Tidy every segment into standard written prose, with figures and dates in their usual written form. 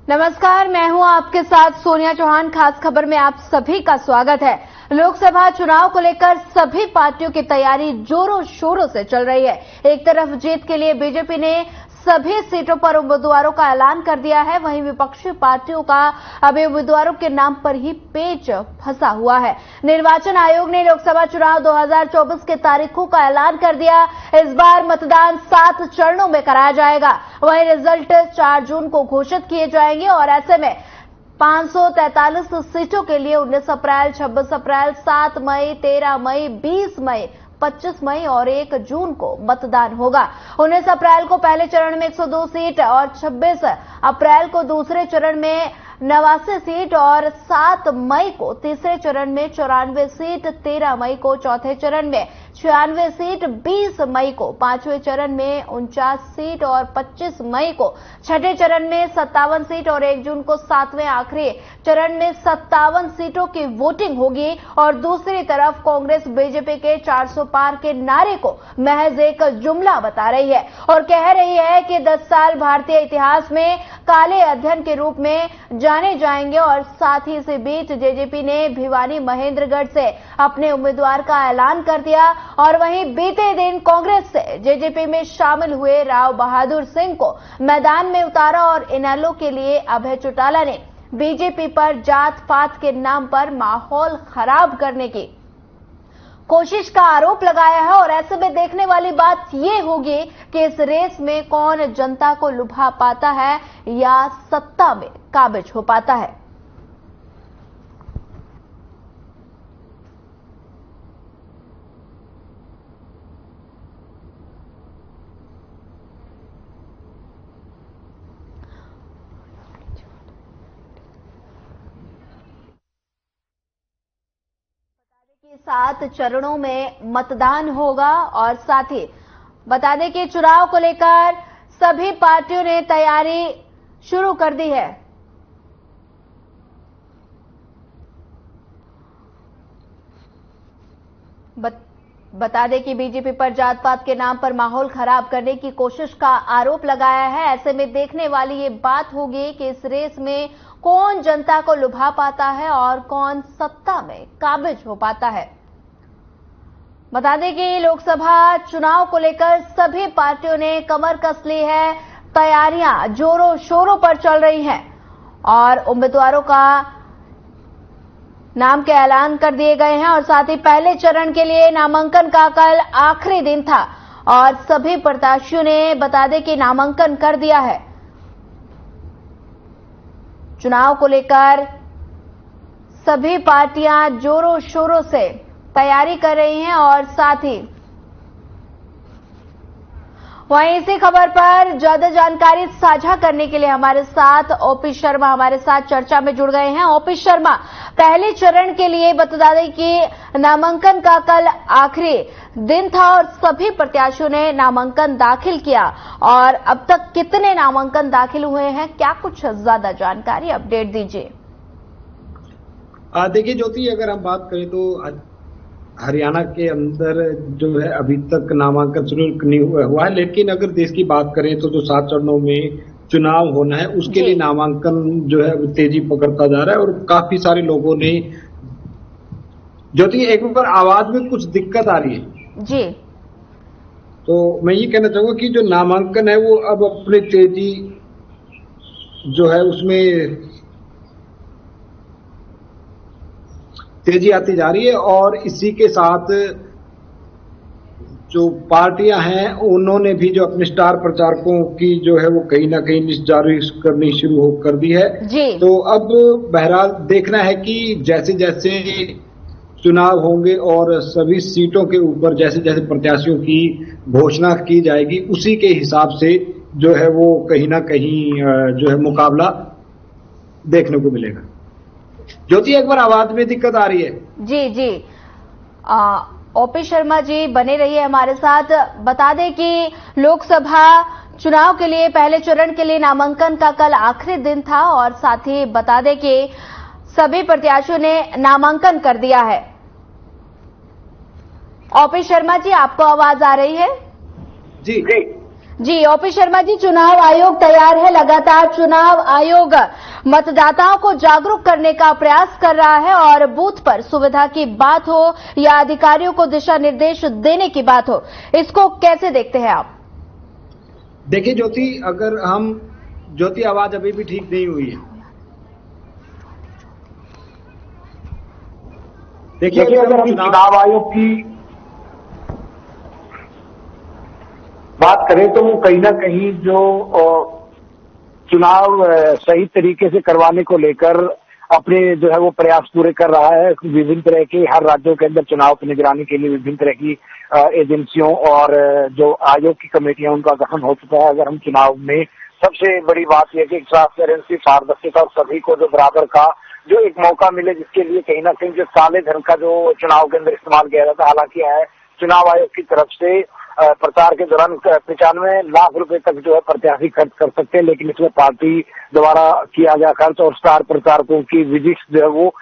नमस्कार, मैं हूं आपके साथ सोनिया चौहान। खास खबर में आप सभी का स्वागत है। लोकसभा चुनाव को लेकर सभी पार्टियों की तैयारी जोरों शोरों से चल रही है। एक तरफ जीत के लिए बीजेपी ने सभी सीटों पर उम्मीदवारों का ऐलान कर दिया है, वहीं विपक्षी पार्टियों का अभी उम्मीदवारों के नाम पर ही पेच फंसा हुआ है। निर्वाचन आयोग ने लोकसभा चुनाव 2024 के तारीखों का ऐलान कर दिया। इस बार मतदान 7 चरणों में कराया जाएगा। वहीं रिजल्ट 4 जून को घोषित किए जाएंगे और ऐसे में 543 सीटों के लिए 19 अप्रैल, 26 अप्रैल, 7 मई, 13 मई, 20 मई, 25 मई और 1 जून को मतदान होगा। 19 अप्रैल को पहले चरण में 102 सीट और 26 अप्रैल को दूसरे चरण में 89 सीट और 7 मई को तीसरे चरण में 94 सीट, 13 मई को चौथे चरण में 96 सीट, 20 मई को पांचवें चरण में 49 सीट और 25 मई को छठे चरण में 57 सीट और 1 जून को सातवें आखिरी चरण में 57 सीटों की वोटिंग होगी। और दूसरी तरफ कांग्रेस बीजेपी के 400 पार के नारे को महज एक जुमला बता रही है और कह रही है कि 10 साल भारतीय इतिहास में काले अध्ययन के रूप में जाने जाएंगे। और साथ ही इसी बीच जेजेपी ने भिवानी महेंद्रगढ़ से अपने उम्मीदवार का ऐलान कर दिया और वहीं बीते दिन कांग्रेस से जेजेपी में शामिल हुए राव बहादुर सिंह को मैदान में उतारा और इनेलो के लिए अभय चौटाला ने बीजेपी पर जात पात के नाम पर माहौल खराब करने की कोशिश का आरोप लगाया है। और ऐसे में देखने वाली बात यह होगी कि इस रेस में कौन जनता को लुभा पाता है या सत्ता में काबिज हो पाता है। कि 7 चरणों में मतदान होगा और साथ ही बता दें कि चुनाव को लेकर सभी पार्टियों ने तैयारी शुरू कर दी है। बता दें कि बीजेपी पर जात पात के नाम पर माहौल खराब करने की कोशिश का आरोप लगाया है। ऐसे में देखने वाली ये बात होगी कि इस रेस में कौन जनता को लुभा पाता है और कौन सत्ता में काबिज हो पाता है। बता दें कि लोकसभा चुनाव को लेकर सभी पार्टियों ने कमर कस ली है। तैयारियां जोरों शोरों पर चल रही हैं और उम्मीदवारों का नाम के ऐलान कर दिए गए हैं। और साथ ही पहले चरण के लिए नामांकन का कल आखिरी दिन था और सभी प्रत्याशियों ने बता दें कि नामांकन कर दिया है। चुनाव को लेकर सभी पार्टियां जोरों शोरों से तैयारी कर रही हैं और साथ ही वहीं इसी खबर पर ज्यादा जानकारी साझा करने के लिए हमारे साथ ओपी शर्मा हमारे साथ चर्चा में जुड़ गए हैं। ओपी शर्मा, पहले चरण के लिए बता दें कि नामांकन का कल आखिरी दिन था और सभी प्रत्याशियों ने नामांकन दाखिल किया और अब तक कितने नामांकन दाखिल हुए हैं, क्या कुछ ज्यादा जानकारी अपडेट दीजिए। देखिए ज्योति, अगर हम बात करें तो हरियाणा के अंदर जो है अभी तक नामांकन शुरू नहीं हुआ है, लेकिन अगर देश की बात करें तो जो 7 चरणों में चुनाव होना है उसके लिए नामांकन जो है तेजी पकड़ता जा रहा है और काफी सारे लोगों ने ज्योति, एक बार आवाज में कुछ दिक्कत आ रही है जी, तो मैं ये कहना चाहूंगा कि जो नामांकन है वो अब अपने तेजी जो है उसमें तेजी आती जा रही है और इसी के साथ जो पार्टियां हैं उन्होंने भी जो अपने स्टार प्रचारकों की जो है वो कहीं ना कहीं लिस्ट जारी करनी शुरू कर दी है जी। तो अब बहरहाल देखना है कि जैसे जैसे चुनाव होंगे और सभी सीटों के ऊपर जैसे जैसे प्रत्याशियों की घोषणा की जाएगी उसी के हिसाब से जो है वो कहीं ना कहीं जो है मुकाबला देखने को मिलेगा। ज्योति, एक बार आवाज में दिक्कत आ रही है। जी जी, ओपी शर्मा जी बने रहिए हमारे साथ। बता दें कि लोकसभा चुनाव के लिए पहले चरण के लिए नामांकन का कल आखिरी दिन था और साथ ही बता दें कि सभी प्रत्याशियों ने नामांकन कर दिया है। ओपी शर्मा जी, आपको आवाज आ रही है? जी। जी, ओपी शर्मा जी, चुनाव आयोग तैयार है। लगातार चुनाव आयोग मतदाताओं को जागरूक करने का प्रयास कर रहा है और बूथ पर सुविधा की बात हो या अधिकारियों को दिशा निर्देश देने की बात हो, इसको कैसे देखते हैं आप? देखिए ज्योति, अगर हम ज्योति आवाज अभी भी ठीक नहीं हुई है। देखिए अगर हम चुनाव आयोग की बात करें तो कहीं ना कहीं जो चुनाव सही तरीके से करवाने को लेकर अपने जो है वो प्रयास पूरे कर रहा है। विभिन्न तरह के हर राज्यों के अंदर चुनाव की निगरानी के लिए विभिन्न तरह की एजेंसियों और जो आयोग की कमेटियां उनका गठन हो चुका है। अगर हम चुनाव में सबसे बड़ी बात यह कि ट्रांसपेरेंसी, पारदर्शिता और सभी को जो बराबर का जो एक मौका मिले, जिसके लिए कहीं ना कहीं जो काले धन का जो चुनाव के अंदर इस्तेमाल किया जाता है, हालांकि चुनाव आयोग की तरफ से प्रचार के दौरान 95 लाख रुपए तक जो है प्रत्याशी खर्च कर सकते हैं, लेकिन इसमें पार्टी द्वारा किया गया खर्च और स्टार प्रचारकों की विजिट्स जो है वो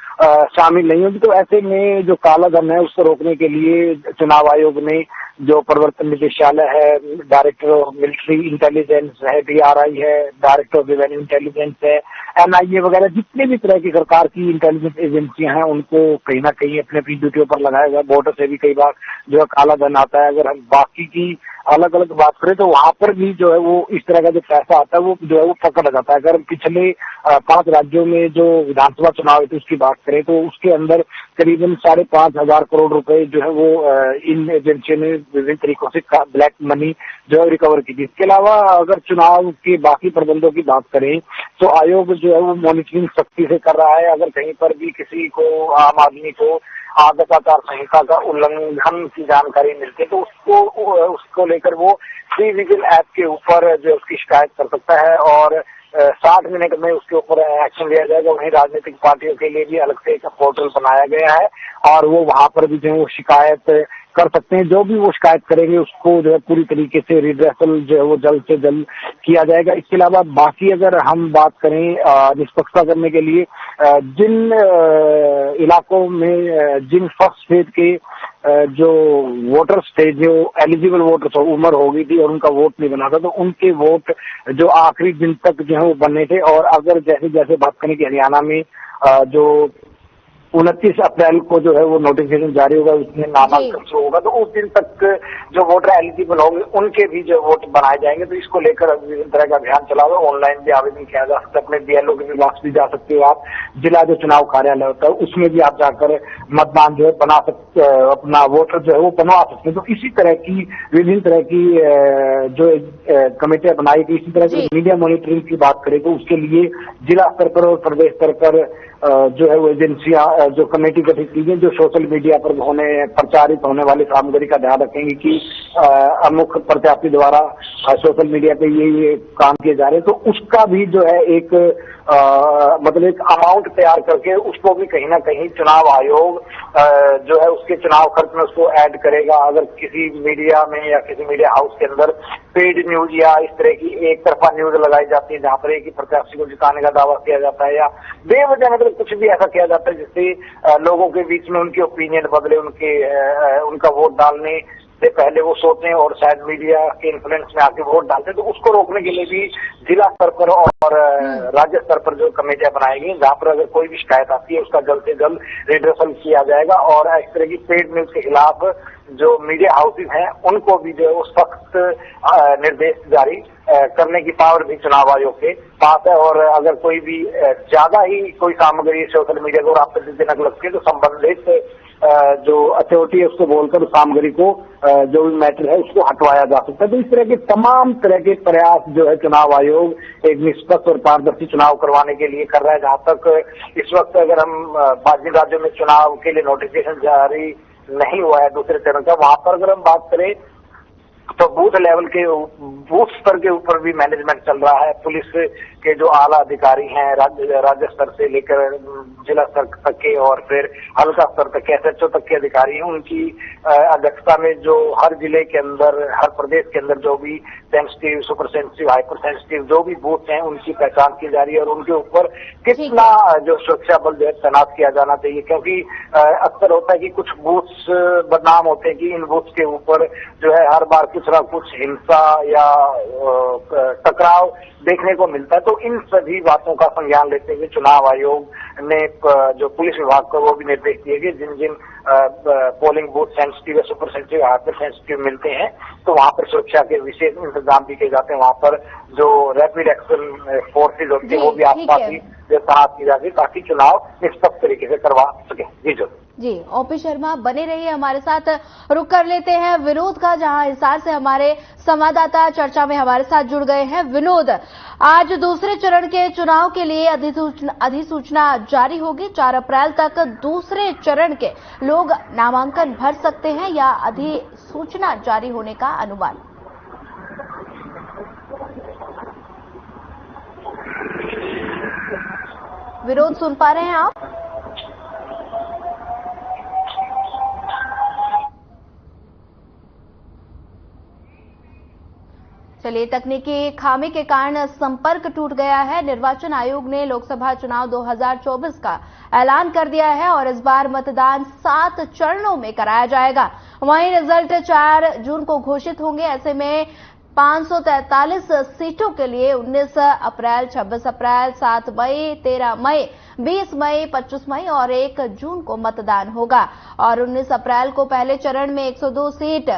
शामिल नहीं होगी। तो ऐसे में जो काला धन है उसको रोकने के लिए चुनाव आयोग ने जो प्रवर्तन निदेशालय है, डायरेक्टर ऑफ मिलिट्री इंटेलिजेंस है, DRI है, डायरेक्टर ऑफ रेवेन्यू इंटेलिजेंस है, NIA वगैरह जितने भी तरह की सरकार की इंटेलिजेंस एजेंसियां हैं, उनको कहीं ना कहीं अपने अपनी ड्यूटियों पर लगाया गया। बॉर्डर से भी कई बार जो है काला धन आता है। अगर हम बाकी की अलग अलग बात करें तो वहां पर भी जो है वो इस तरह का जो पैसा आता है वो जो है वो पकड़ा जाता है। अगर पिछले 5 राज्यों में जो विधानसभा चुनाव है तो उसकी बात करें तो उसके अंदर करीबन 5,500 करोड़ रुपए जो है वो इन एजेंसियों ने विभिन्न तरीकों से ब्लैक मनी जो है रिकवर की थी। इसके अलावा अगर चुनाव के बाकी प्रबंधों की बात करें तो आयोग जो है वो मॉनिटरिंग सख्ती से कर रहा है। अगर कहीं पर भी किसी को, आम आदमी को आदर्श आचार संहिता का उल्लंघन की जानकारी मिलती है तो उसको लेकर वो फ्री विजिल ऐप के ऊपर जो उसकी शिकायत कर सकता है और 60 मिनट में उसके ऊपर एक्शन लिया जाएगा। वहीं राजनीतिक पार्टियों के लिए भी अलग से एक पोर्टल बनाया गया है और वो वहां पर भी जो है वो शिकायत कर सकते हैं। जो भी वो शिकायत करेंगे उसको जो है पूरी तरीके से रिड्रेसल जो है वो जल्द से जल्द किया जाएगा। इसके अलावा बाकी अगर हम बात करें निष्पक्षता करने के लिए जिन इलाकों में जिन फर्स्ट फेज के जो वोटर्स थे, जो एलिजिबल वोटर्स उम्र हो गई थी और उनका वोट नहीं बना था, तो उनके वोट जो आखिरी दिन तक जो है वो बनने थे। और अगर जैसे जैसे बात करें कि हरियाणा में जो 29 अप्रैल को जो है वो नोटिफिकेशन जारी होगा, उसमें नामांकन शुरू होगा, तो उस दिन तक जो वोटर एलिजिबल होंगे उनके भी जो वोट बनाए जाएंगे। तो इसको लेकर विभिन्न तरह का अभियान चला हुआ। ऑनलाइन भी आवेदन किया जा सकता है, अपने BLO के पास भी जा सकते हो आप। जिला जो चुनाव कार्यालय होता है उसमें भी आप जाकर मतदान जो है बना सकते, अपना वोटर जो है वो बनवा सकते हैं। तो इसी तरह की विभिन्न तरह की जो कमेटियां बनाई गई। इसी तरह की मीडिया मॉनिटरिंग की बात करें तो उसके लिए जिला स्तर पर और प्रदेश स्तर पर जो है वो एजेंसियां जो कमेटी गठित की गई जो सोशल मीडिया पर प्रचारित होने वाली सामग्री का ध्यान रखेंगे कि अमुक प्रत्याशी द्वारा सोशल मीडिया पे ये काम किए जा रहे हैं। तो उसका भी जो है एक मतलब एक अमाउंट तैयार करके उसको भी कहीं ना कहीं चुनाव आयोग जो है उसके चुनाव खर्च में उसको ऐड करेगा। अगर किसी मीडिया में या किसी मीडिया हाउस के अंदर पेड न्यूज या इस तरह की एक तरफा न्यूज लगाई जाती है जहां पर एक ही प्रत्याशी को जिताने का दावा किया जाता है या बेवजह मतलब कुछ भी ऐसा किया जाता है जिससे लोगों के बीच में उनकी ओपिनियन बदले, उनका वोट डालने से पहले वो सोचते हैं और शायद मीडिया के इन्फ्लुएंस में आके वोट डालते हैं, तो उसको रोकने के लिए भी जिला स्तर पर और राज्य स्तर पर जो कमेटियां बनाई गई जहां पर अगर कोई भी शिकायत आती है उसका जल्द से जल्द रिड्रेसल किया जाएगा। और इस तरह की पेड न्यूज के खिलाफ जो मीडिया हाउसेज हैं उनको भी जो है वो सख्त निर्देश जारी करने की पावर भी चुनाव आयोग के पास है। और अगर कोई भी ज्यादा ही कोई सामग्री सोशल मीडिया को आपत्तिजनक लगती है तो संबंधित जो अथॉरिटी है उसको बोलकर उस सामग्री को जो भी मैटर है उसको हटवाया जा सकता है। तो इस तरह के तमाम तरह के प्रयास जो है चुनाव आयोग एक निष्पक्ष और पारदर्शी चुनाव करवाने के लिए कर रहा है। जहां तक इस वक्त अगर हम बाकी राज्यों में चुनाव के लिए नोटिफिकेशन जारी नहीं हुआ है दूसरे चरण का, वहां पर अगर हम बात करें तो बूथ लेवल के बूथ स्तर के ऊपर भी मैनेजमेंट चल रहा है। पुलिस के जो आला अधिकारी हैं राज्य स्तर से लेकर जिला स्तर तक के और फिर हल्का स्तर तक के SHO तक के अधिकारी हैं, उनकी अध्यक्षता में जो हर जिले के अंदर, हर प्रदेश के अंदर जो भी sensitive, super sensitive, hyper sensitive जो भी बूथ हैं उनकी पहचान की जा रही है और उनके ऊपर कितना जो सुरक्षा बल जो है तैनात किया जाना चाहिए। क्योंकि अक्सर होता है कि कुछ बूथ्स बदनाम होते हैं कि इन बूथ्स के ऊपर जो है हर बार कुछ ना कुछ हिंसा या टकराव देखने को मिलता है। तो इन सभी बातों का संज्ञान लेते हुए चुनाव आयोग ने जो पुलिस विभाग को वो भी निर्देश दिए कि जिन जिन पोलिंग बूथ सेंसिटिव या सुपर सेंसिटिव, हाइपर सेंसिटिव मिलते हैं तो वहां पर सुरक्षा के विशेष इंतजाम भी किए जाते हैं। वहां पर जो रैपिड एक्शन फोर्सेज होती है वो भी आसपास ही तैनात की जाती है ताकि चुनाव निष्पक्ष तरीके से करवा सके। जी ओपी शर्मा बने रहिए हमारे साथ। रुक कर लेते हैं विनोद का, जहां हिसार से हमारे संवाददाता चर्चा में हमारे साथ जुड़ गए हैं। विनोद, आज दूसरे चरण के चुनाव के लिए अधिसूचना जारी होगी। 4 अप्रैल तक दूसरे चरण के लोग नामांकन भर सकते हैं या अधिसूचना जारी होने का अनुमान? विनोद, सुन पा रहे हैं आप? चलिए, तकनीकी खामी के कारण संपर्क टूट गया है। निर्वाचन आयोग ने लोकसभा चुनाव 2024 का ऐलान कर दिया है और इस बार मतदान 7 चरणों में कराया जाएगा। वहीं रिजल्ट 4 जून को घोषित होंगे। ऐसे में 543 सीटों के लिए 19 अप्रैल, 26 अप्रैल, 7 मई, 13 मई, 20 मई, 25 मई और 1 जून को मतदान होगा। और 19 अप्रैल को पहले चरण में 102 सीट,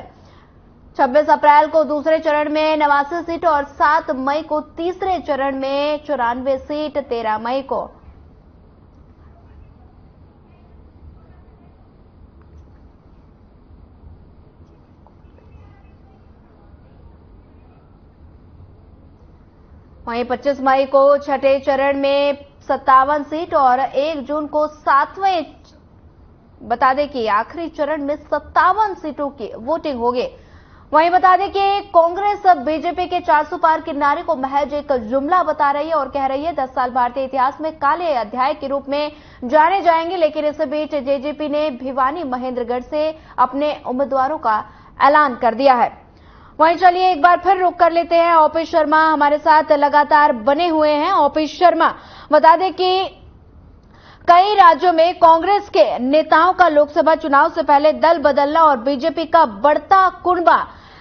26 अप्रैल को दूसरे चरण में 89 सीट और 7 मई को तीसरे चरण में 94 सीट, 13 मई को वहीं 25 मई को छठे चरण में 57 सीट और 1 जून को 7वें, बता दें कि आखिरी चरण में 57 सीटों की वोटिंग होगी। वहीं बता दें कि कांग्रेस अब बीजेपी के 400 पार के नारे को महज एक जुमला बता रही है और कह रही है 10 साल भारतीय इतिहास में काले अध्याय के रूप में जाने जाएंगे। लेकिन इस बीच जेजेपी ने भिवानी महेंद्रगढ़ से अपने उम्मीदवारों का ऐलान कर दिया है। वहीं चलिए एक बार फिर रुक कर लेते हैं। ओपी शर्मा हमारे साथ लगातार बने हुए हैं। ओपी शर्मा, बता दें कि कई राज्यों में कांग्रेस के नेताओं का लोकसभा चुनाव से पहले दल बदलना और बीजेपी का बढ़ता कुनबा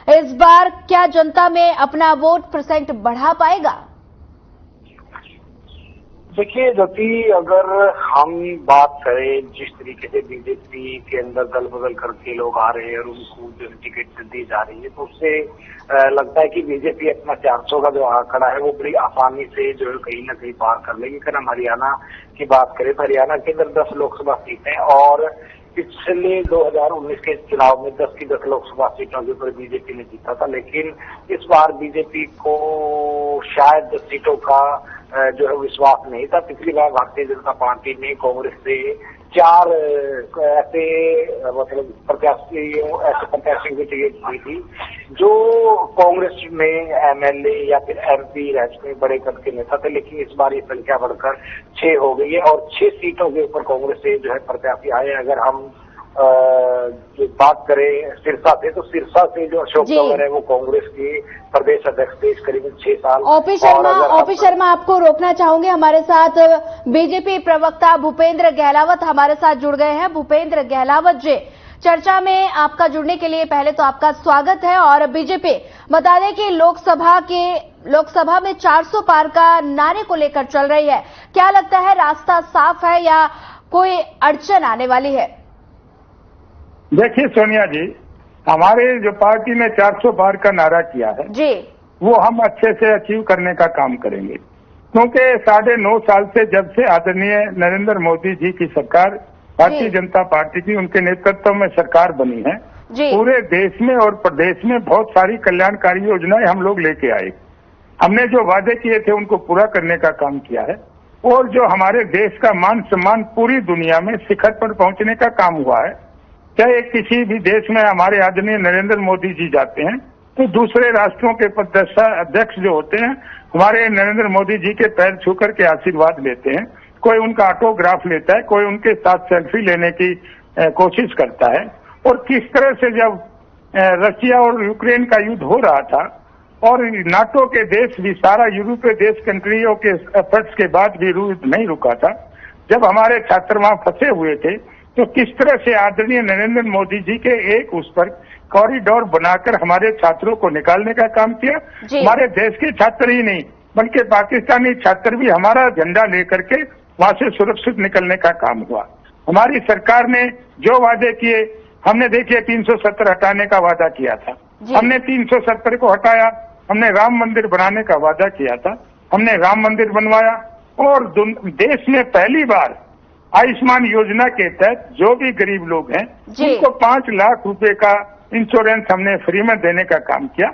इस बार क्या जनता में अपना वोट परसेंट बढ़ा पाएगा? देखिए ज्योति, अगर हम बात करें जिस तरीके से बीजेपी के अंदर दल बदल करके लोग आ रहे हैं और उनको जो टिकट दी जा रही है तो उससे लगता है कि बीजेपी अपना 400 का जो आंकड़ा है वो बड़ी आसानी से जो है कहीं ना कहीं पार कर लेगी। अगर हम हरियाणा की बात करें तो हरियाणा के अंदर 10 लोकसभा सीटें और पिछले 2019 के चुनाव में 10 की 10 लोकसभा सीटों के ऊपर बीजेपी ने जीता था। लेकिन इस बार बीजेपी को शायद 10 सीटों का जो है विश्वास नहीं था। पिछली बार भारतीय जनता पार्टी ने कांग्रेस से 4 ऐसे मतलब प्रत्याशियों की टिकट दी थी जो कांग्रेस में एमएलए या फिर एमपी रह चुके बड़े कद के नेता थे। लेकिन इस बार ये संख्या बढ़कर 6 हो गई है और 6 सीटों के ऊपर कांग्रेस से जो है प्रत्याशी आए। अगर हम जो बात करें सिरसा से, तो सिरसा से जो अशोक तंवर है वो कांग्रेस के प्रदेश अध्यक्ष थे करीबन 6 साल। ओपी शर्मा, आपको रोकना चाहूंगे। हमारे साथ बीजेपी प्रवक्ता भूपेंद्र गहलावत हमारे साथ जुड़ गए हैं। भूपेंद्र गहलावत जी, चर्चा में आपका जुड़ने के लिए पहले तो आपका स्वागत है। और बीजेपी बता दें कि लोकसभा में 400 पार का नारे को लेकर चल रही है। क्या लगता है, रास्ता साफ है या कोई अड़चन आने वाली है? देखिए सोनिया जी, हमारे जो पार्टी ने 400 पार का नारा किया है जी, वो हम अच्छे से अचीव करने का काम करेंगे। क्योंकि 9.5 साल से जब से आदरणीय नरेंद्र मोदी जी की सरकार भारतीय जनता पार्टी की उनके नेतृत्व में सरकार बनी है, पूरे देश में और प्रदेश में बहुत सारी कल्याणकारी योजनाएं हम लोग लेके आए। हमने जो वादे किए थे उनको पूरा करने का काम किया है और जो हमारे देश का मान सम्मान पूरी दुनिया में शिखर पर पहुंचने का काम हुआ है। चाहे किसी भी देश में हमारे आदरणीय नरेंद्र मोदी जी जाते हैं तो दूसरे राष्ट्रों के अध्यक्ष जो होते हैं हमारे नरेंद्र मोदी जी के पैर छू करके आशीर्वाद लेते हैं। कोई उनका ऑटोग्राफ लेता है, कोई उनके साथ सेल्फी लेने की कोशिश करता है। और किस तरह से जब रशिया और यूक्रेन का युद्ध हो रहा था और नाटो के देश भी, सारा यूरोपीय देश कंट्रियों के एफर्ट्स के बाद भी युद्ध नहीं रुका था, जब हमारे छात्र वहां फंसे हुए थे तो किस तरह से आदरणीय नरेंद्र मोदी जी के एक उस पर कॉरिडोर बनाकर हमारे छात्रों को निकालने का काम किया। हमारे देश के छात्र ही नहीं बल्कि पाकिस्तानी छात्र भी हमारा झंडा लेकर के वहां से सुरक्षित निकलने का काम हुआ। हमारी सरकार ने जो वादे किए, हमने देखिए 370 हटाने का वादा किया था, हमने 370 को हटाया। हमने राम मंदिर बनाने का वादा किया था, हमने राम मंदिर बनवाया। और देश में पहली बार आयुष्मान योजना के तहत जो भी गरीब लोग हैं उनको 5 लाख रुपए का इंश्योरेंस हमने फ्री में देने का काम किया।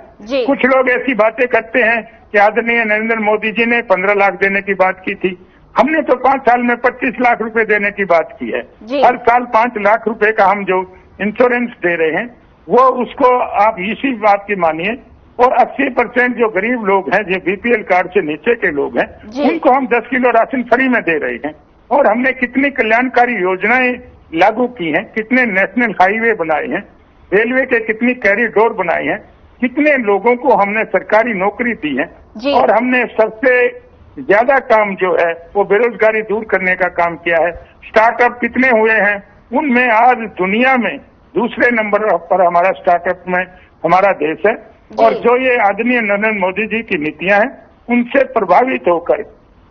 कुछ लोग ऐसी बातें करते हैं कि आदरणीय नरेंद्र मोदी जी ने 15 लाख देने की बात की थी, हमने तो 5 साल में 25 लाख रुपए देने की बात की है। हर साल 5 लाख रुपए का हम जो इंश्योरेंस दे रहे हैं वो उसको आप इसी बात की मानिए। और 80% जो गरीब लोग हैं, जो बीपीएल कार्ड से नीचे के लोग हैं, उनको हम 10 किलो राशन फ्री में दे रहे हैं। और हमने कितनी कल्याणकारी योजनाएं लागू की हैं, कितने नेशनल हाईवे बनाए हैं, रेलवे के कितनी कॉरिडोर बनाए हैं, कितने लोगों को हमने सरकारी नौकरी दी है। और हमने सबसे ज्यादा काम जो है वो बेरोजगारी दूर करने का काम किया है। स्टार्टअप कितने हुए हैं, उनमें आज दुनिया में दूसरे नंबर पर हमारा स्टार्टअप में हमारा देश है। और जो ये आदरणीय नरेंद्र मोदी जी की नीतियां हैं उनसे प्रभावित होकर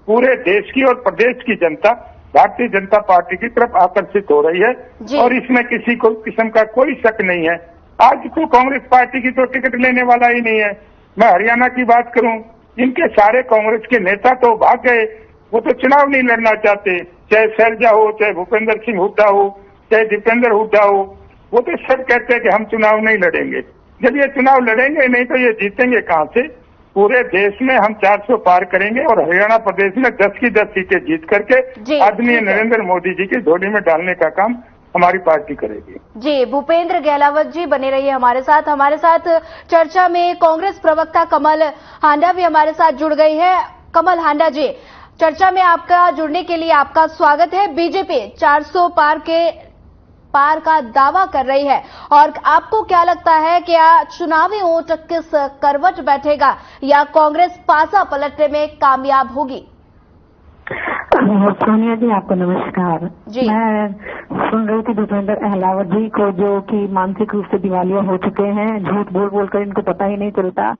पूरे देश की और प्रदेश की जनता भारतीय जनता पार्टी की तरफ आकर्षित हो रही है। और इसमें किसी को किस्म का कोई शक नहीं है। आज तो कांग्रेस पार्टी की तो टिकट लेने वाला ही नहीं है। मैं हरियाणा की बात करूं, इनके सारे कांग्रेस के नेता तो भाग गए, वो तो चुनाव नहीं लड़ना चाहते। चाहे शैलजा हो, चाहे भूपेंद्र सिंह हुड्डा हो, चाहे दीपेंद्र हुड्डा हो, वो तो सब कहते हैं कि हम चुनाव नहीं लड़ेंगे। जब ये चुनाव लड़ेंगे नहीं तो ये जीतेंगे कहां से। पूरे देश में हम 400 पार करेंगे और हरियाणा प्रदेश में 10 की 10 सीटें जीत करके आदरणीय नरेंद्र मोदी जी की झोली में डालने का काम हमारी पार्टी करेगी। जी, भूपेंद्र गहलावत जी बने रहिए हमारे साथ चर्चा में कांग्रेस प्रवक्ता कमल हांडा भी हमारे साथ जुड़ गई है। कमल हांडा जी, चर्चा में आपका जुड़ने के लिए आपका स्वागत है। बीजेपी 400 पार का दावा कर रही है और आपको क्या लगता है कि चुनावी ऊंट किस करवट बैठेगा या कांग्रेस पासा पलटने में कामयाब होगी? सोनिया जी, आपको नमस्कार। मैं सुन रही थी भूपेंद्र गहलावत जी को, जो कि मानसिक रूप से दिवालिया हो चुके हैं। झूठ बोल बोलकर इनको पता ही नहीं चलता,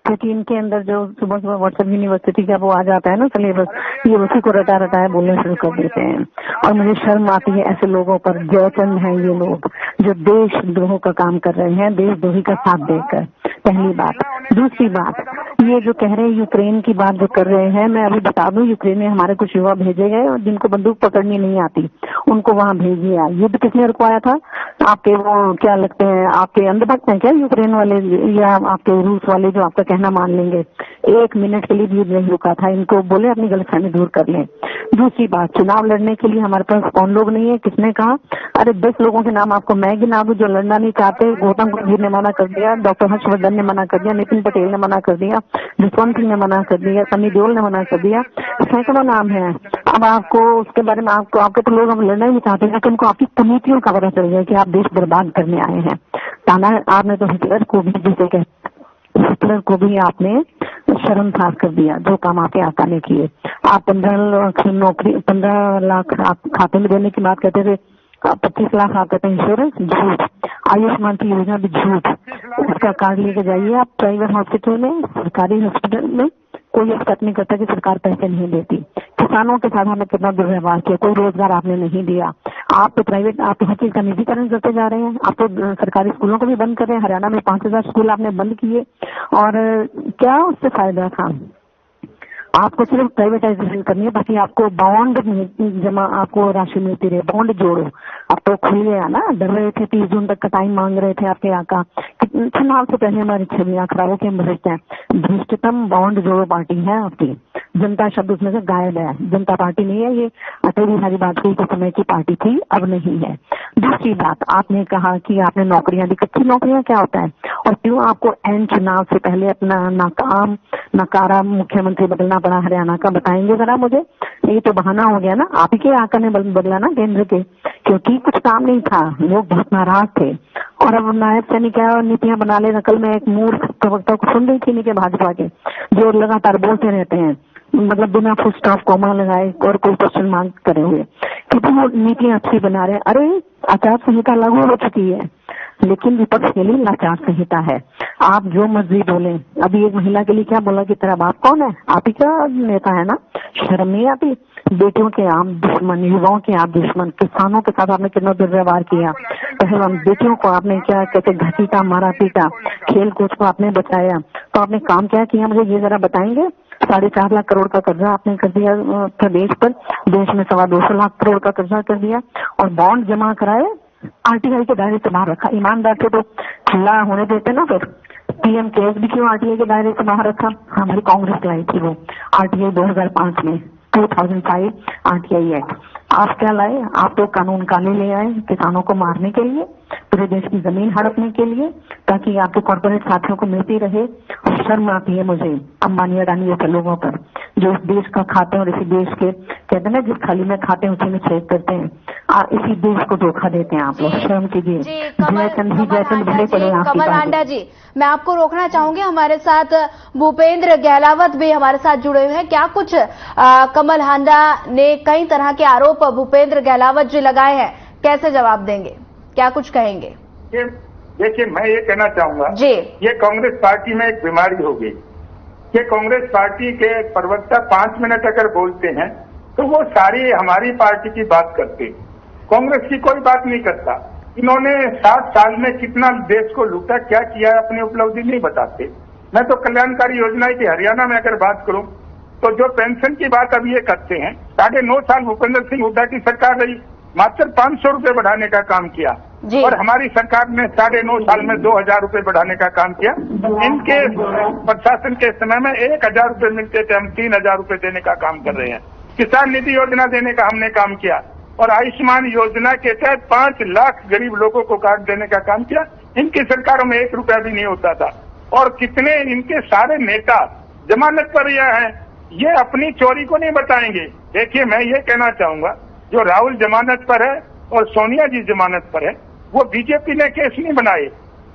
क्योंकि इनके अंदर जो सुबह सुबह व्हाट्सएप यूनिवर्सिटी का वो आ जाता है ना सिलेबस, ये उसी को रटा रटाया बोलने शुरू कर देते हैं। और मुझे शर्म आती है ऐसे लोगों पर। जयचंद हैं ये लोग जो देशद्रोह का काम कर रहे हैं, देशद्रोही का साथ देकर। पहली बात। दूसरी बात, ये जो कह रहे हैं यूक्रेन की बात जो कर रहे हैं, मैं अभी बता दूं, यूक्रेन में हमारे कुछ युवा भेजे गए और जिनको बंदूक पकड़नी नहीं आती उनको वहां भेज दिया। युद्ध किसने रुकवाया था? आपके वो क्या लगते हैं, आपके अंधभक्त हैं क्या यूक्रेन वाले या आपके रूस वाले जो आपका कहना मान लेंगे? 1 मिनट के लिए भी युद्ध नहीं रुका था। इनको बोले अपनी गलतफहमी दूर कर लें। दूसरी बात, चुनाव लड़ने के लिए हमारे पास कौन लोग नहीं है? किसने कहा? अरे 10 लोगों के नाम आपको मैं गिना दूं जो लड़ना नहीं चाहते। गौतम गंभीर ने मना कर दिया, डॉक्टर हर्षवर्धन ने मना कर दिया, नितिन पटेल ने मना कर दिया, जसवंत सिंह ने मना कर दिया, सनी देओल ने मना कर दिया। सैकड़ों नाम है। अब आपको उसके बारे में आपके तो लोग हम लड़ना ही नहीं चाहते हैं कि उनको आपकी कमेटियों का पता चल गया कि आप देश बर्बाद करने आए हैं। ताना आपने तो हिटलर को भी, जिसे कहते हिटलर को भी आपने शर्मसार कर दिया, जो काम आपके आका ने किए। आप 15 लाख आप खाते में देने की बात करते थे, 25 लाख आप कहते हैं इंश्योरेंस, झूठ। आयुष्मान की योजना भी झूठ। उसका कार्ड लेके जाइए आप प्राइवेट हॉस्पिटल में, सरकारी हॉस्पिटल में कोई एक्सपेक्ट नहीं करता कि सरकार पैसे नहीं देती। किसानों के साथ हमें कितना दुर्व्यवहार किया, कोई रोजगार आपने नहीं दिया। आप तो प्राइवेट, आप तो हर चीज का निजीकरण करते जा रहे हैं। आप तो सरकारी स्कूलों को भी बंद कर रहे हैं। हरियाणा में 5000 स्कूल आपने बंद किए और क्या उससे फायदा था? आपको सिर्फ प्राइवेटाइजेशन करनी है, बाकी आपको बॉन्ड जमा, आपको राशि मिलती रहे, बॉन्ड जोड़ो। अब तो खुल गया ना, डर रहे थे 30 जून तक का टाइम मांग रहे थे आपके आका। चुनाव से पहले हमारी छवियां खराब हो के हम भ्रष्ट हैं। भ्रष्टतम बॉन्ड जोड़ो पार्टी है आपकी। जनता शब्द उसमें से गायब है। जनता पार्टी नहीं है ये, अटल बिहारी वाजपेयी के समय की पार्टी थी, अब नहीं है। दूसरी बात, आपने कहा कि आपने नौकरियां दी। कच्ची नौकरियां क्या होता है और क्यों आपको एन चुनाव से पहले अपना नकारा मुख्यमंत्री बदलना पड़ा हरियाणा का? बताएंगे जरा मुझे। ये तो बहाना हो गया ना, आप ही के आका ने बदला ना केंद्र के, क्योंकि कुछ काम नहीं था, लोग बहुत नाराज थे। और अब नायब सैनिक क्या नीतियां बना ले। कल मैं एक मूर्ख प्रवक्ता को सुन रही थी इनके भाजपा के, जो लगातार बोलते रहते हैं मतलब बिना फुल स्टॉप कॉमा लगाए और कोई क्वेश्चन मार्क करे हुए, क्योंकि वो नीतियां अच्छी बना रहे हैं। अरे आचार संहिता लागू हो चुकी है, लेकिन विपक्ष के लिए आचार संहिता है। आप जो मर्जी बोलें। अभी एक महिला के लिए क्या बोला कि तेरा बाप कौन है? आप ही का नेता है ना, शर्म नहीं आती? बेटियों के आप दुश्मन, युवाओं के आप दुश्मन, किसानों के साथ आपने कितना दुर्व्यवहार किया, पहलवान बेटियों को आपने क्या कहते घसीटा, मारा पीटा, खेल कूद को आपने बचाया, तो आपने काम क्या किया मुझे ये जरा बताएंगे? 4.5 लाख करोड़ का कर्जा आपने कर दिया प्रदेश पर, देश में 225 लाख करोड़ का कर्जा कर दिया, और बॉन्ड जमा कराए, आरटीआई के दायरे से बाहर रखा। ईमानदार थे तो खुला होने देते ना। फिर पीएम केस भी क्यों आरटीआई के दायरे से बाहर रखा? हमारी कांग्रेस लाई थी वो आरटीआई 2005 में, 2005 आरटीआई एक्ट। आप क्या लाए? आप तो कानून काले ले आए किसानों को मारने के लिए, पूरे देश की जमीन हड़पने के लिए, ताकि आपके कॉर्पोरेट साथियों को मिलती रहे। और शर्म आती है मुझे अंबानी अडानी जैसे लोगों पर, जो इस देश का खाते हैं और इसी देश के कहते हैं ना जिस थाली में खाते हैं उसी में छेद करते हैं, इसी देश को धोखा देते हैं आप लोग। शर्म कीजिए। जयचंद भरे पड़े आपकी। कमल हांडा जी, मैं आपको रोकना चाहूंगी, हमारे साथ भूपेंद्र गहलावत भी हमारे साथ जुड़े हुए हैं। क्या कुछ कमल हांडा ने कई तरह के आरोप भूपेंद्र गहलावत जी लगाए हैं, कैसे जवाब देंगे, क्या कुछ कहेंगे? देखिए, मैं ये कहना चाहूंगा जी, ये कांग्रेस पार्टी में एक बीमारी हो गई। ये कांग्रेस पार्टी के प्रवक्ता 5 मिनट अगर बोलते हैं तो वो सारी हमारी पार्टी की बात करते, कांग्रेस की कोई बात नहीं करता। इन्होंने 60 साल में कितना देश को लूटा, क्या किया है, अपनी उपलब्धि नहीं बताते। मैं तो कल्याणकारी योजनाएं की हरियाणा में अगर बात करूं तो जो पेंशन की बात अब ये करते हैं, 9.5 साल भूपेंद्र सिंह हुड्डा की सरकार रही, मात्र 500 रुपए बढ़ाने का काम किया, और हमारी सरकार ने 9.5 साल में 2000 रुपए बढ़ाने का काम किया। इनके प्रशासन के समय में 1000 रुपए मिलते थे, हम 3000 रुपए देने का काम कर रहे हैं। किसान निधि योजना देने का हमने काम किया, और आयुष्मान योजना के तहत 5 लाख गरीब लोगों को कार्ड देने का काम किया। इनकी सरकारों में 1 रुपया भी नहीं होता था। और कितने इनके सारे नेता जमानत पर हैं, ये अपनी चोरी को नहीं बताएंगे। देखिए, मैं ये कहना चाहूंगा, जो राहुल जमानत पर है और सोनिया जी जमानत पर है, वो बीजेपी ने केस नहीं बनाए।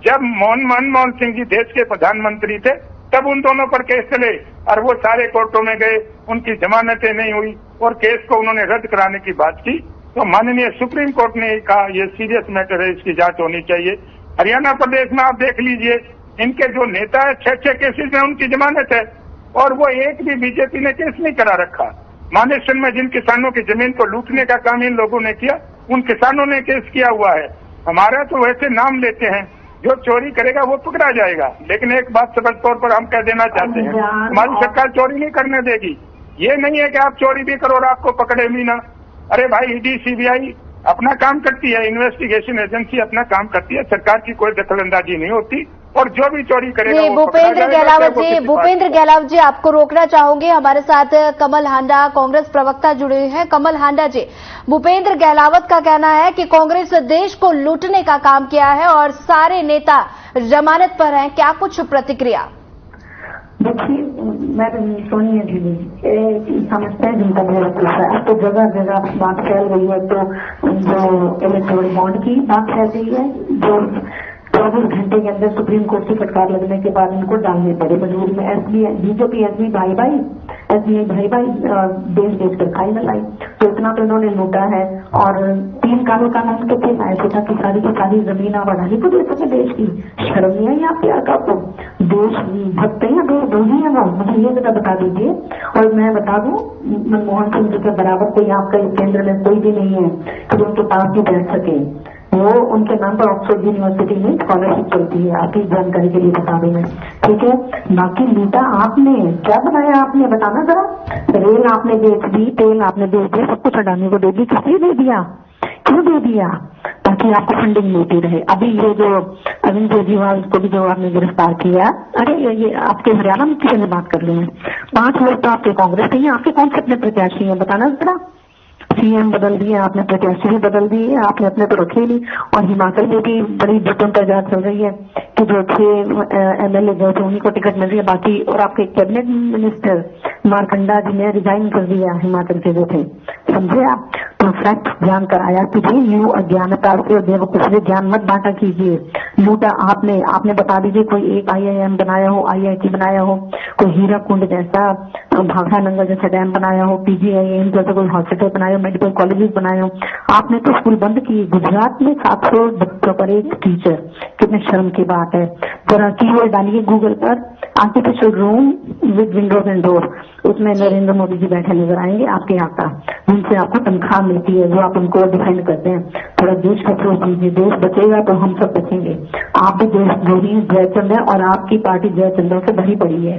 जब मनमोहन सिंह जी देश के प्रधानमंत्री थे तब उन दोनों पर केस चले, और वो सारे कोर्टों में गए, उनकी जमानतें नहीं हुई और केस को उन्होंने रद्द कराने की बात की। तो माननीय सुप्रीम कोर्ट ने कहा ये सीरियस मैटर है, इसकी जांच होनी चाहिए। हरियाणा प्रदेश में आप देख लीजिए, इनके जो नेता है 6 केसेस में उनकी जमानत है, और वो एक भी बीजेपी ने केस नहीं करा रखा। मानेसर में जिन किसानों की जमीन को लूटने का काम इन लोगों ने किया, उन किसानों ने केस किया हुआ है। हमारा तो वैसे नाम लेते हैं, जो चोरी करेगा वो पकड़ा जाएगा। लेकिन एक बात स्पष्ट तौर पर हम कह देना चाहते हैं, हमारी सरकार चोरी नहीं करने देगी। ये नहीं है कि आप चोरी भी करो और आपको पकड़े भी ना। अरे भाई, ईडी सीबीआई अपना काम करती है, इन्वेस्टिगेशन एजेंसी अपना काम करती है, सरकार की कोई दखलंदाजी नहीं होती, और जो भी चोरी करेगा वो भूपेंद्र गहलावत जी, आपको रोकना चाहूंगे, हमारे साथ कमल हांडा कांग्रेस प्रवक्ता जुड़े हुए हैं। कमल हांडा जी, भूपेंद्र गहलावत का कहना है कि कांग्रेस देश को लूटने का काम किया है और सारे नेता जमानत पर हैं, क्या कुछ प्रतिक्रिया? देखिए, मैं सोनिया जी समझते हैं जिनका मेरा पूछा है, तो जगह जगह बात फैल रही है। तो जो इलेक्टोरल बॉन्ड की बात फैल रही है, जो 24 घंटे के अंदर सुप्रीम कोर्ट की फटकार लगने के बाद इनको डालने पड़े मजबूरी में। एसबीआई बीजेपी एसबीआई भाई भाई देश बेच कर खाई न लाई, तो इतना तो इन्होंने लूटा है। और 3 कानून तो थे लाए थे कि सारी की सारी जमीन आप बढ़ानी को दे सके देश की। शर्म नहीं आई आप क्या आपको? देश भक्त है या दोही है वो? मुझे ये जरा बता दीजिए। और मैं बता दूं, मनमोहन सिंह जी के बराबर कोई आपका केंद्र में कोई भी नहीं है कि उनके पास भी बैठ सके। वो उनके नाम पर ऑक्सफोर्ड यूनिवर्सिटी में स्कॉलरशिप चलती है, आपकी जानकारी के लिए बता दें। ठीक है, बाकी लूटा आपने, क्या बनाया आपने बताना जरा। रेल आपने बेच दी, तेल आपने बेच दिया, सब कुछ अडानी को दे दी। किसने दे दिया? क्यों दे दिया? ताकि आपको फंडिंग मिलती रहे। अभी ये जो अरविंद केजरीवाल को भी जो आपने गिरफ्तार किया, अरे ये आपके हरियाणा में किसी ने बात कर ली है, 5 लोग तो आपके कांग्रेस के हैं, आपके कौन से अपने प्रत्याशी हैं बताना जरा। सीएम बदल दिए आपने, प्रत्याशी भी बदल दिए आपने, अपने तो रखे नहीं। और हिमाचल में भी बड़ी भ्रष्टाचार चल रही है कि जो 6 एमएलए गए थे उन्हीं को टिकट मिल रही है बाकी। और आपके कैबिनेट मिनिस्टर मारकंडा जी ने रिजाइन कर दिया हिमाचल के जो थे, समझे आप। तो फैक्ट जान कर आया कि भाई यूं अज्ञानता से और बेवकूफी से ज्ञान मत बांटा कीजिए। लूटा आपने बता दीजिए कोई एक IIM बनाया हो, IIT बनाया हो, कोई हीरा कुंड जैसा, भाखड़ा नंगल जैसा डैम बनाया हो, PGIM जैसा कोई हॉस्पिटल बनाया हो, मेडिकल कॉलेजेस बनाए हो। आपने तो स्कूल बंद किए। गुजरात में 700 बच्चों पर एक टीचर, कितने शर्म की बात है। जरा कीवर्ड डालिए गूगल पर, artificial room with Windows and door, उसमें नरेंद्र मोदी जी बैठे नजर आएंगे आपके यहाँ का, जिनसे आपको तनख्वाह मिलती है, जो आप उनको डिफेंड करते हैं। थोड़ा देश का सोच दीजिए, देश बचेगा तो हम सब बचेंगे। आप भी देशद्रोही जयचंद है और आपकी पार्टी जयचंदों से भरी पड़ी है।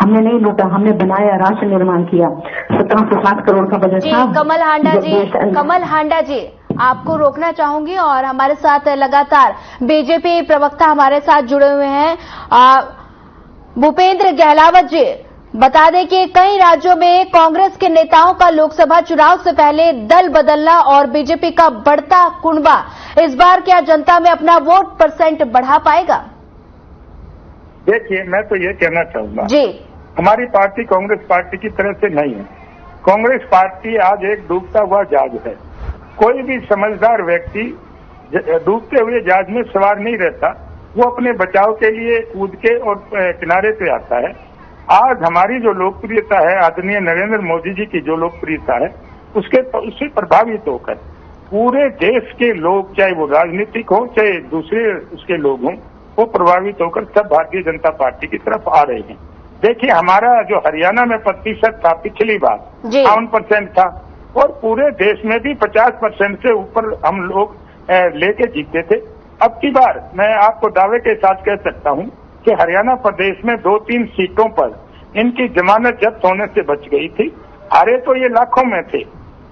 हमने नहीं लूटा, हमने बनाया, राष्ट्र निर्माण किया। 1760 करोड़ का बजट था। कमल हांडा जी आपको रोकना चाहूंगी और हमारे साथ लगातार बीजेपी प्रवक्ता हमारे साथ जुड़े हुए हैं भूपेंद्र गहलावत जी। बता दें कि कई राज्यों में कांग्रेस के नेताओं का लोकसभा चुनाव से पहले दल बदलना और बीजेपी का बढ़ता कुनबा इस बार क्या जनता में अपना वोट परसेंट बढ़ा पाएगा? देखिए, मैं तो ये कहना चाहूंगा जी, हमारी पार्टी कांग्रेस पार्टी की तरह से नहीं है। कांग्रेस पार्टी आज एक डूबता हुआ जहाज है। कोई भी समझदार व्यक्ति डूबते हुए जहाज में सवार नहीं रहता, वो अपने बचाव के लिए कूद के और किनारे पे आता है। आज हमारी जो लोकप्रियता है, आदरणीय नरेंद्र मोदी जी की जो लोकप्रियता है, उससे प्रभावित होकर पूरे देश के लोग, चाहे वो राजनीतिक हो चाहे दूसरे उसके लोग हों, वो प्रभावित होकर सब भारतीय जनता पार्टी की तरफ आ रहे हैं। देखिए, हमारा जो हरियाणा में प्रतिशत था पिछली बार 58% था और पूरे देश में भी 50% से ऊपर हम लोग लेके जीते थे। अब की बार मैं आपको दावे के साथ कह सकता हूं कि हरियाणा प्रदेश में 2-3 सीटों पर इनकी जमानत जब्त होने से बच गई थी। हारे तो ये लाखों में थे,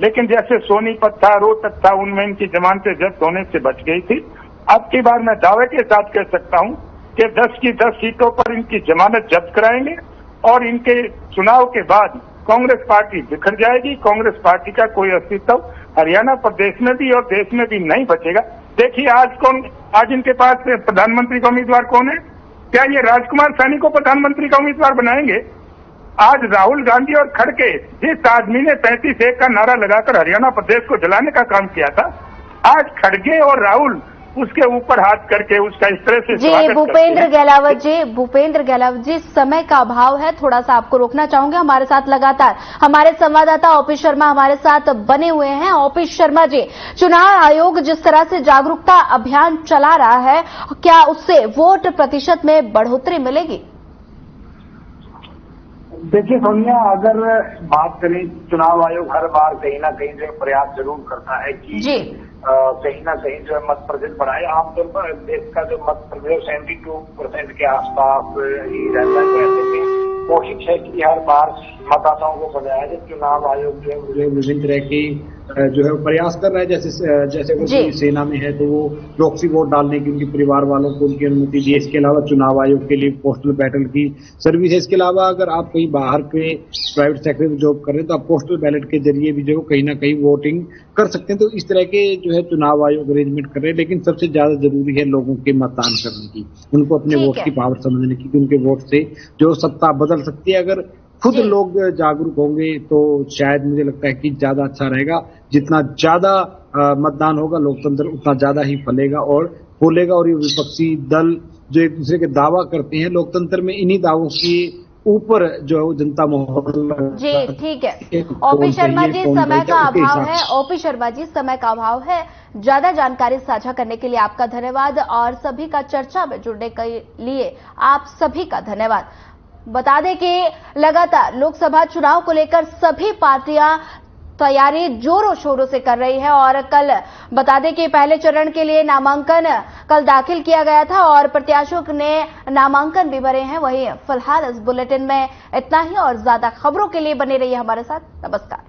लेकिन जैसे सोनीपत था, रोहतक था, उनमें इनकी जमानतें जब्त होने से बच गई थी। अब की बार मैं दावे के साथ कह सकता हूं कि 10 की 10 सीटों पर इनकी जमानत जब्त कराएंगे और इनके चुनाव के बाद कांग्रेस पार्टी बिखर जाएगी। कांग्रेस पार्टी का कोई अस्तित्व हरियाणा प्रदेश में भी और देश में भी नहीं बचेगा। देखिए, आज इनके पास प्रधानमंत्री का उम्मीदवार कौन है? क्या ये राजकुमार सैनी को प्रधानमंत्री का उम्मीदवार बनाएंगे? आज राहुल गांधी और खड़गे, जिस आदमी ने 35-1 का नारा लगाकर हरियाणा प्रदेश को जलाने का काम किया था, आज खड़गे और राहुल उसके ऊपर हाथ करके उसका इस तरह से जी। भूपेंद्र गहलावत जी समय का अभाव है, थोड़ा सा आपको रोकना चाहूंगे। हमारे साथ लगातार हमारे संवाददाता ओपी शर्मा हमारे साथ बने हुए हैं। ओपी शर्मा जी, चुनाव आयोग जिस तरह से जागरूकता अभियान चला रहा है, क्या उससे वोट प्रतिशत में बढ़ोतरी मिलेगी? देखिए सोनिया, अगर बात करें, चुनाव आयोग हर बार कहीं ना कहीं जो प्रयास जरूर करता है कि कहीं ना कहीं जो है मत प्रतिशत बढ़ाए। आमतौर पर देश का जो मत प्रतिशत 72% के आसपास ही रहता है। ऐसे में कोशिश है कि हर बार मतदाताओं को बताया जाए। चुनाव आयोग जो है विभिन्न तरह की जो है प्रयास कर रहा है। जैसे अगर सेना में है तो वो प्रॉक्सी वोट डालने की उनके परिवार वालों को उनकी अनुमति दी। इसके अलावा चुनाव आयोग के लिए पोस्टल बैलेट की सर्विस है। इसके अलावा अगर आप कहीं बाहर के प्राइवेट सेक्टर में जॉब कर रहे हैं तो आप पोस्टल बैलेट के जरिए भी जो कहीं ना कहीं वोटिंग कर सकते हैं। तो इस तरह के जो है चुनाव आयोग अरेंजमेंट कर रहे हैं। लेकिन सबसे ज्यादा जरूरी है लोगों के मतदान करने की, उनको अपने वोट की पावर समझने की, कि उनके वोट से जो सत्ता बदल सकती है। अगर खुद लोग जागरूक होंगे तो शायद मुझे लगता है कि ज्यादा अच्छा रहेगा। जितना ज्यादा मतदान होगा, लोकतंत्र उतना ज्यादा ही फलेगा और फूलेगा। और ये विपक्षी दल जो एक दूसरे के दावा करते हैं, लोकतंत्र में इन्हीं दावों की ऊपर जो है वो जनता माहौल। जी ठीक है ओपी शर्मा जी, समय का अभाव है। ओपी शर्मा जी, समय का अभाव है। ज्यादा जानकारी साझा करने के लिए आपका धन्यवाद और सभी का चर्चा में जुड़ने के लिए आप सभी का धन्यवाद। बता दें कि लगातार लोकसभा चुनाव को लेकर सभी पार्टियां तैयारी जोरों शोरों से कर रही है और कल बता दें कि पहले चरण के लिए नामांकन कल दाखिल किया गया था और प्रत्याशियों ने नामांकन भी भरे हैं। वहीं फिलहाल इस बुलेटिन में इतना ही और ज्यादा खबरों के लिए बने रहिए हमारे साथ। नमस्कार।